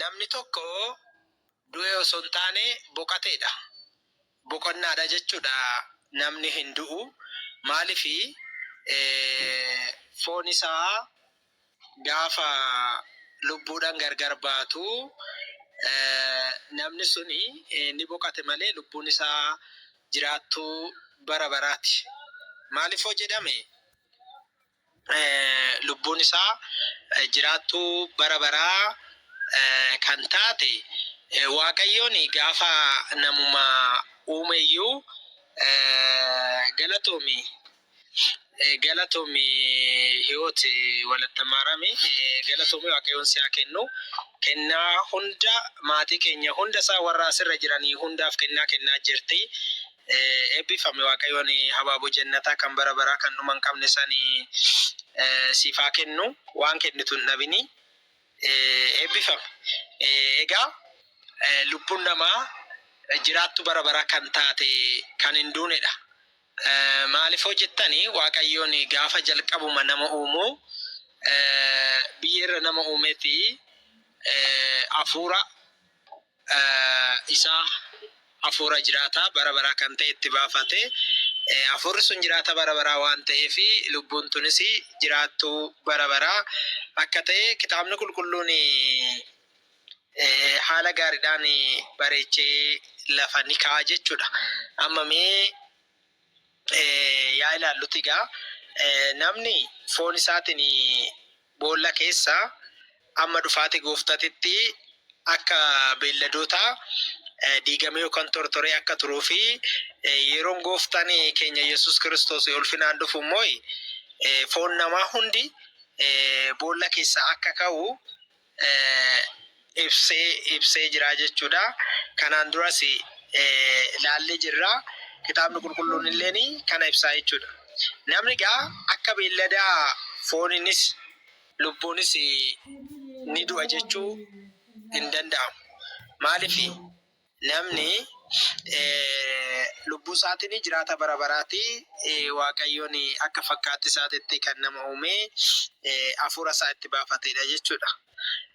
namni tokko du'e osoo hin taane boqateedha. Boqonnaadha jechuudha. Namni hin du'u. Maaliifi foon isaa gaafa lubbuudhaan gargar baatu namni suni ni boqate malee lubbuun isaa jiraattuu bara baraati. Maaliif hoo jedhame lubbuun isaa jiraattuu bara baraa kan taate Waaqayyoon gaafa namuma uumeyyuu galatoomii hiyoot walatta maarame galatoomii Waaqayyoon siyaa kennu kennaa hunda maatii keenya hunda isaa warra asirra jiranii hundaaf kennaa jirti. Eebbifame Waaqayyoon habaaboo jannataa kan bara baraa kan dhuma hin qabne sanii siifaa kennu waan kennitu hin dhabini. Eebbifame. Egaa lubbuun namaa jiraattu bara baraa kan taate kan hin duunedha. Maaliif hoo jettanii Waaqayyoon gaafa jalqabuma nama uumu biyyeerra nama uumeeti hafuura isaa hafuura jiraata bara baraa kan ta'e itti baafate. Hafuurri sun jiraata bara baraa waan ta'eef lubbuun tunis jiraattu bara baraa akka ta'e kitaabni qulqulluun haala gaariidhaan bareechee lafa ni kaa'a jechuudha. Amma mee yaa ilaallutti egaa namni foon isaatiin boolla keessa amma dhufaati gooftatitti akka beelladoota diigamee yookaan tortoree akka turuu fi yeroon gooftaan keenya Yesuus Kiristoos ulfinaan dhufu immoo foon namaa hundi boolla keessa akka ka'u ibsee jira jechuudha. Kanaan duras laallee jirra. Kitaabni qulqulluun illee kana ibsaa jechuudha. Namni egaa akka beelladaa fooninis lubbuunis ni du'a jechuu hin danda'amu. Maaliifi namni lubbuu isaatiin jiraata bara baraati. Waaqayyoon akka fakkaatti isaatitti kan nama uume hafuura isaa itti baafatedha jechuudha.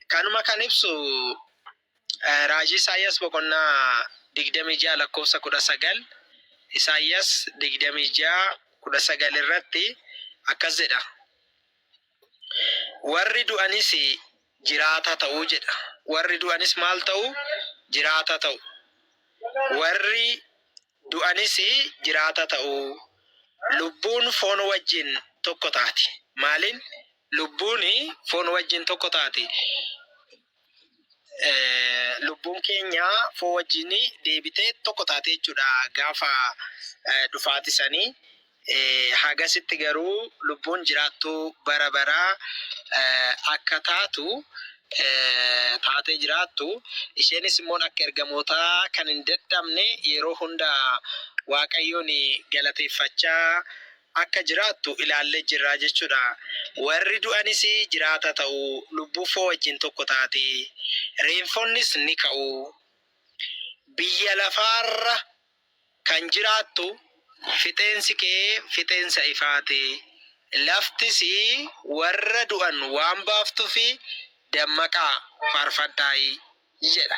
Kanuma kan ibsu raajii Isaayyaas boqonnaa 26 lakkoofsa 19 Isaayyaas 26:19 irratti akkas jedha. Warri du'anis jiraata ta'uu jedha. Warri du'anis maal ta'u? Jiraata ta'u. Warri du'anis jiraata ta'u. Lubbuun foon wajjin tokko taati. Maaliin? Lubbuun foon wajjin tokko taati. Lubbuun keenya foon wajjin deebitee tokko taate jechuudha gaafa dhufaati sanii. Hagasitti garuu lubbuun jiraattuu bara baraa akka taatu taatee jiraattu. Isheenis immoo akka ergamootaa kan hin dadhabne yeroo hunda Waaqayyoon galateeffachaa akka jiraattu ilaallee jirra jechuudha. Warri du'anis jiraata ta'u, lubbuu foon wajjin tokko taate, reenfonnis ni ka'u. Biyya lafaarra kan jiraattu fixeensi kee fixeensa ifaati. Laftis warra du'an waan baaftuu fi dammaqaa faarfadhaayi jedha.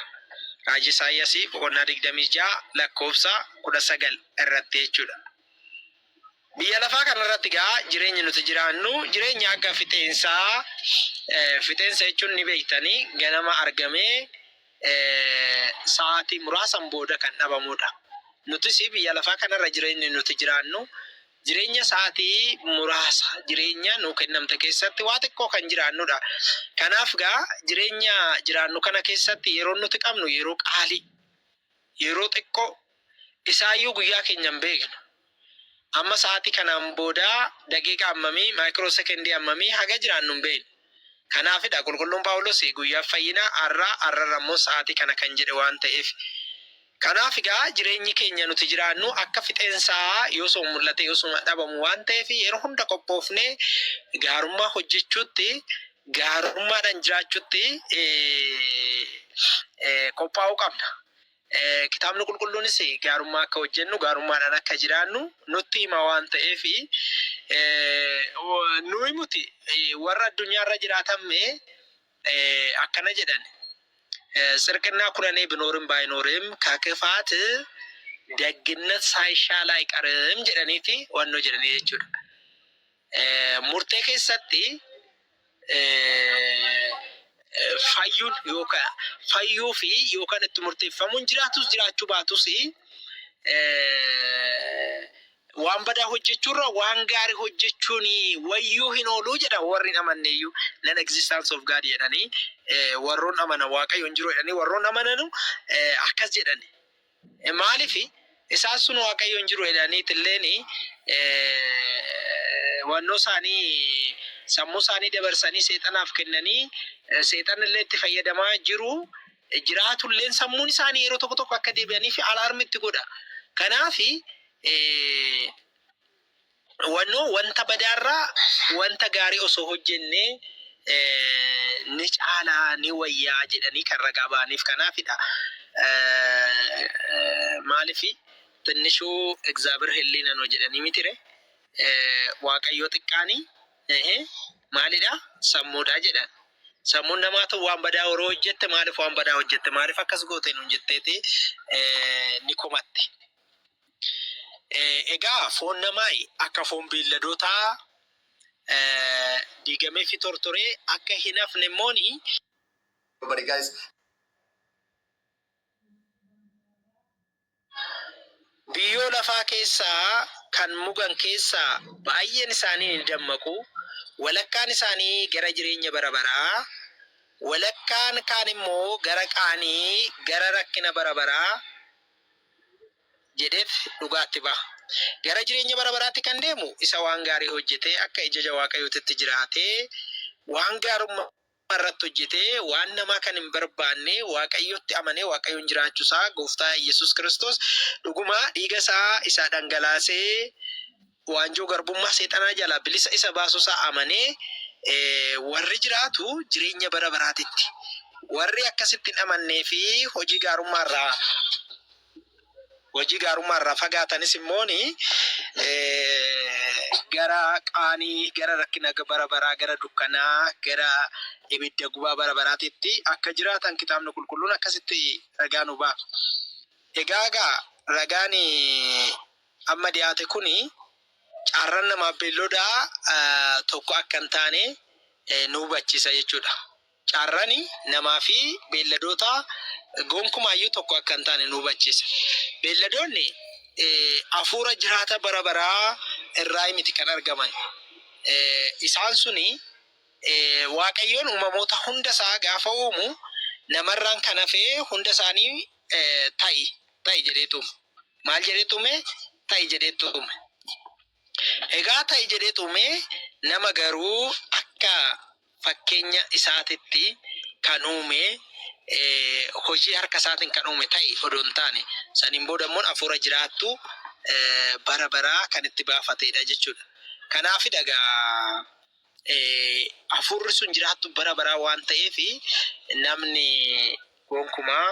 Raajii Isaayyaas boqonnaa 26 lakkoofsa 19 irratti jechuudha. Biyya lafaa kanarratti egaa jireenya nuti jiraannu jireenya akka fixeensaa. Fixeensa jechuun ni beektanii ganama argamee sa'aatii muraasan booda kan dhabamudha. Nutis biyya lafaa kanarra jireenya nuti jiraannu jireenya sa'aatii muraasa jireenya nu kennamte keessatti waa xiqqoo kan jiraannudha. Kanaaf egaa jireenya jiraannu kana keessatti yeroo nuti qabnu yeroo qaalii yeroo xiqqoo isaayyuu guyyaa keenya hin beeknu. Amma sa'aatii kanaan booda daqiiqa ammamii maayikiroo sekendii ammamii haga jiraannu hin beeknu. Kanaafidha qulqulluun Phaawulos guyyaa fayyinaa har'a immoo sa'aatii kana kan jedhe waan ta'eef. Kanaaf egaa jireenyi keenya nuti jiraannu akka fixeensaa yoo soo mul'ate yoo soo dhabamu waan ta'eef yeroo hunda qophoofnee gaarummaa hojjechuutti gaarummaadhaan jiraachuutti qophaa'uu qabna. Kitaabni qulqulluunis gaarummaa akka hojjennu gaarummaadhaan akka jiraannu nutti hima waan ta'eef nuyi muti warra addunyaarra jiraatamme akkana jedhan ጽድቅና ኩነኔ ቢኖርም ባይኖርም ከክፋት ደግነት ሳይሻል አይቀርም jedhaniiti wannoo jedhanii jechuudha. Murtee keessatti fayyuun yookaan fayyuu fi yookaan itti murteeffamuun jiraatus jiraachuu baatus waan badaa hojjechuurra waan gaarii hojjechuun wayyuu hin ooluu jedha warri amanneeyyuu nan existence of God jedhanii warroon amana waaqayyoon jiru jedhanii warroon amananu akkas jedhani. Maaliif isaan sun waaqayyoon jiru jedhanii tilleeni wannoo isaanii sammuu isaanii dabarsanii seexanaaf kennanii seexan illee itti fayyadamaa jiru jiraatulleen sammuun isaanii yeroo tokko tokko akka deebi'anii fi alaarmitti godha. Kanaafi wannoo wanta badaarraa wanta gaarii osoo hojjenne ni caalaa ni wayyaa jedhanii kan ragaa ba'aniif kanaafidha. Maalifi tinnishuu egzaabir helliina noo jedhanii mitire waaqayyoo xiqqaanii maalidha sammuudha jedhan. Sammuun namaatu waan badaa yeroo hojjette maaliif waan badaa hojjette maaliif akkas goote nuun jetteeti ni komatti. Egaa foon namaa akka foon beelladootaa diigamee fi tortoree akka hin hafne immooni. Biyyoo lafaa keessaa kan mugan keessaa baay'een isaanii ni dammaqu. Walakkaan isaanii gara jireenya bara baraa, walakkaan kaan immoo gara qaanii, gara rakkina bara baraa jedheef dhugaatti ba'a. Gara jireenya bara baraatti kan deemu isa waan gaarii hojjetee akka ija waaqayyootti jiraatee waan gaarummaa irratti hojjetee waan namaa kan hin barbaanne waaqayyotti amanee waaqayyoon jiraachuusaa gooftaa Yesuus Kiristoos dhuguma dhiiga isaa isa dhangalaasee waanjoo garbummaa seexanaa jalaa bilisa isa baasuusaa amanee warri jiraatu jireenya bara baraatitti. Warri akkasitti hin amannee fi hojii gaarummaarraa fagaatanis immooni gara qaanii, gara rakkina bara baraa, gara dukkanaa, gara ibidda gubaa bara baraatitti akka jiraatan kitaabni qulqulluun akkasitti ragaa nu ba'a. Egaa ragaan amma dhiyaate kuni carraan namaaf beellodaa tokko akka hin taane nu hubachiisa jechuudha. Carraan namaa fi beelladoota gonkumaayyuu tokko akka hin taane nu hubachiisa. Beelladoonni hafuura jiraata bara baraa irraa miti kan argaman. Isaan suni waaqayyoon uumamoota hunda isaa gaafa uumu namarraan kan hafee hunda isaanii ta'i jedhee tuume. Maal jedhee tuume? Ta'i jedhee tuume. Egaa ta'i jedhee tuume nama garuu akka fakkeenya isaatitti kan uume hojii harka isaatiin kan uume ta'i odoo hin taane saniin booda immoo hafuura jiraattu bara baraa kan itti baafatedha jechuudha. Kanaaf dhagaa hafuurri sun jiraattu bara baraa waan ta'eef namni gonkumaa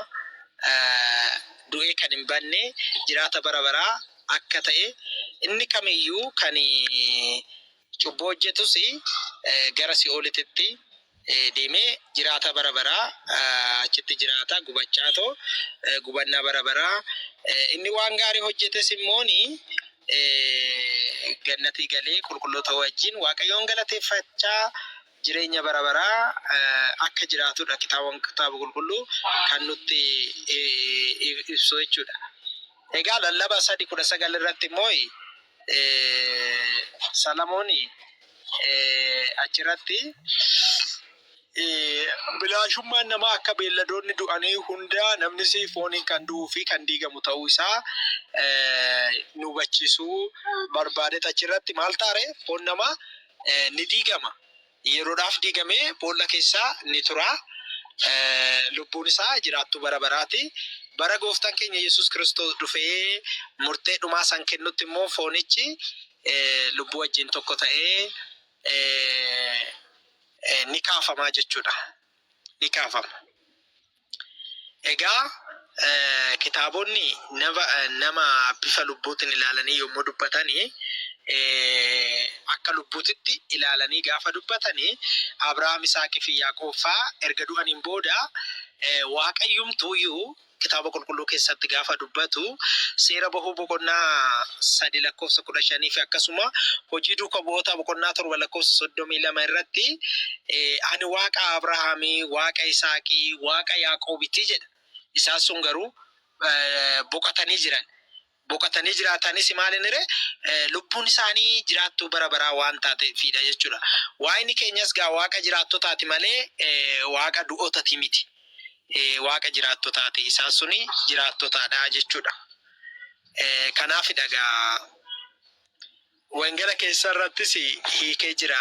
du'ee kan hin banne jiraata bara baraa akka ta'e inni kamiyyuu kan cubbuu hojjetus gara si'oolititti deemee jiraata bara baraa achitti jiraata gubachaatoo gubannaa bara baraa inni waan gaarii hojjetes immooni gannatii galee qulqulloota wajjin waaqayyoon galateeffachaa jireenya bara baraa akka jiraatudha kitaaba qulqulluu kan nutti ibsu jechuudha. Egaa lallaba 3:19 irratti immoo Salamooni achirratti bilaashummaan namaa akka beelladoonni du'anii hunda namni si fooniin kan du'uu fi kan diigamu ta'uu isaa nu hubachiisuu barbaade. Achirratti maal taare foon namaa ni diigama. Yeroodhaaf diigamee boolla keessaa ni tura. Lubbuun isaa jiraattu bara baraati. Bara gooftaan keenya Yesuus Kiristoos dhufee murtee dhumaa san kennutti immoo foonichi lubbuu wajjin tokko ta'ee ni kaafamaa jechuudha. Ni kaafama. Egaa kitaabonni nama bifa lubbuutiin ilaalanii yommuu dubbatanii akka lubbuutitti ilaalanii gaafa dubbatanii Abrahaam, Isaaqii fi Yaaqoob fa'aa erga du'aniin booda waaqayyumtuyyuu kitaaba qulqulluu keessatti gaafa dubbatu seera bahuu boqonnaa 3 lakkoofsa 15 fi akkasuma hojii duuka bu'oota boqonnaa 7 lakkoofsa 32 irratti ani waaqa Abrahaamii, waaqa Isaaqii, waaqa Yaaqoobitti jedha. Isaan sun garuu boqotanii jiran. Boqotanii jiraatanis maalinire lubbuun isaanii jiraattuu bara baraa waan taateefidha jechuudha. Waaqni keenyas gaa waaqa jiraattotaati malee waaqa du'ootati miti. Waaqa jiraattotaati. Isaan suni jiraattotaadha jechuudha. Kanaaf dhagaa wangala keessa irrattis hiikee jira.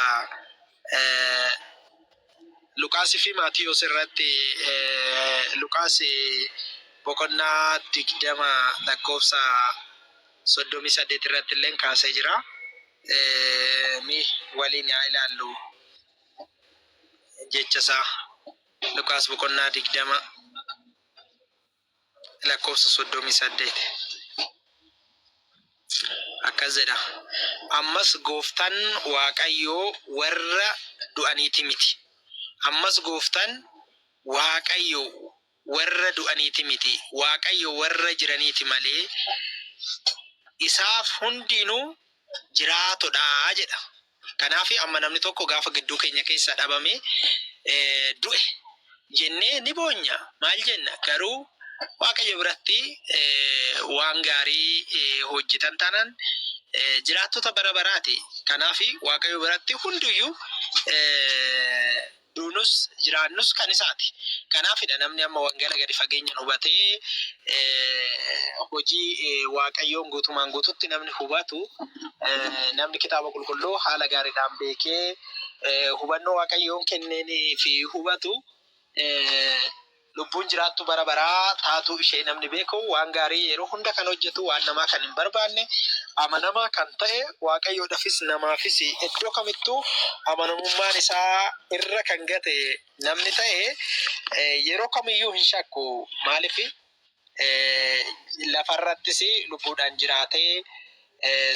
Luqaas fi Maatiyos irratti Luqaas boqonnaa 20 lakkoofsa 38 irratti illee kaasee jira. Mi waliin yaa ilaallu jechasaa Luqaas boqonnaa 20 lakkoofsa 38 akkas jedha. Ammas gooftaan Waaqayyoo warra du'aniiti miti. Ammas gooftaan Waaqayyoo warra du'aniiti miti. Waaqayyo warra jiraniiti malee isaaf hundinuu jiraatodha jedha. Kanaaf amma namni tokko gaafa gidduu keenya keessa dhabame du'e jennee ni boonya. Maal jenna? Garuu Waaqayyo biratti waan gaarii hojjetan taanaan jiraattota bara baraati. Kanaaf Waaqayyo biratti hundiyyuu duunus jiraannus kan isaati. Kanaafidha namni amma wangala gadi fageenyaan hubatee hojii Waaqayyoon guutumaan guututti namni hubatu namni kitaaba qulqulluu haala gaariidhaan beekee hubannoo Waaqayyoon kenneenii fi hubatu lubbuun jiraattu bara baraa taatu ishee namni beeku waan gaarii yeroo hunda kan hojjetu waan namaa kan hin barbaanne amanamaa kan ta'e Waaqayyoodhaafis namaafis iddoo kamittuu amanamummaan isaa irra kan gate namni ta'e yeroo kamiyyuu hin shakku. Maaliif lafarrattis lubbuudhaan jiraatee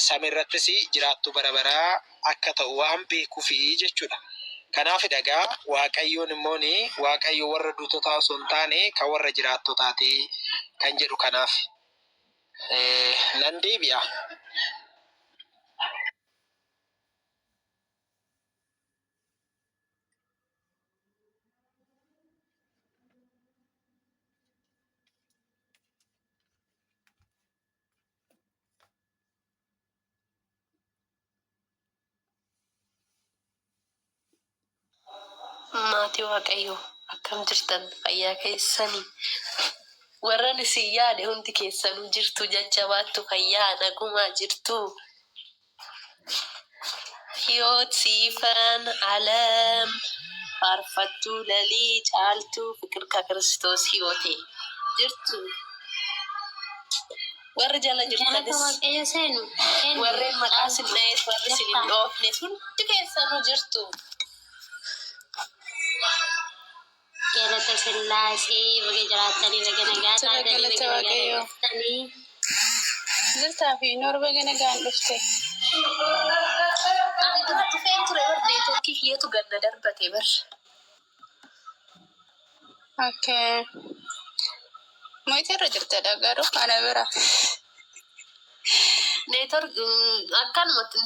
samiirrattis jiraattu bara baraa akka ta'u waan beekuufi jechuudha. Kanaaf dhagaa Waaqayyoon immoo Waaqayyo warra duutotaa osoo hin taane kan warra jiraattotaati kan jedhu. Kanaaf nan deebi'a. Maatii Waaqayyoo akkam jirtan? Fayyaa keessanii? Warran isin yaade hundi keessanuu jirtu, jajjabaattu, fayyaa nagumaa jirtu? Hiyoot Siifan Alam faarfattuu Lalii Caaltuu Fiqirka Kiristoos Hiyoote jirtu? Warri jala jirtanis warreen maqaa sinnaa'ees warri sin hin dhoofne hundi keessanuu jirtu. Galata Sillaasee baga jiraatanii baga nagaa taatanii jirtaa fi noor baga nagaan dhufte. Ani duratti feen ture warree tokki hiyyeetu ganna darbate bar. Okay. Mo'itii irra jirtedha garuu ana bira. Neetwork akkanumatti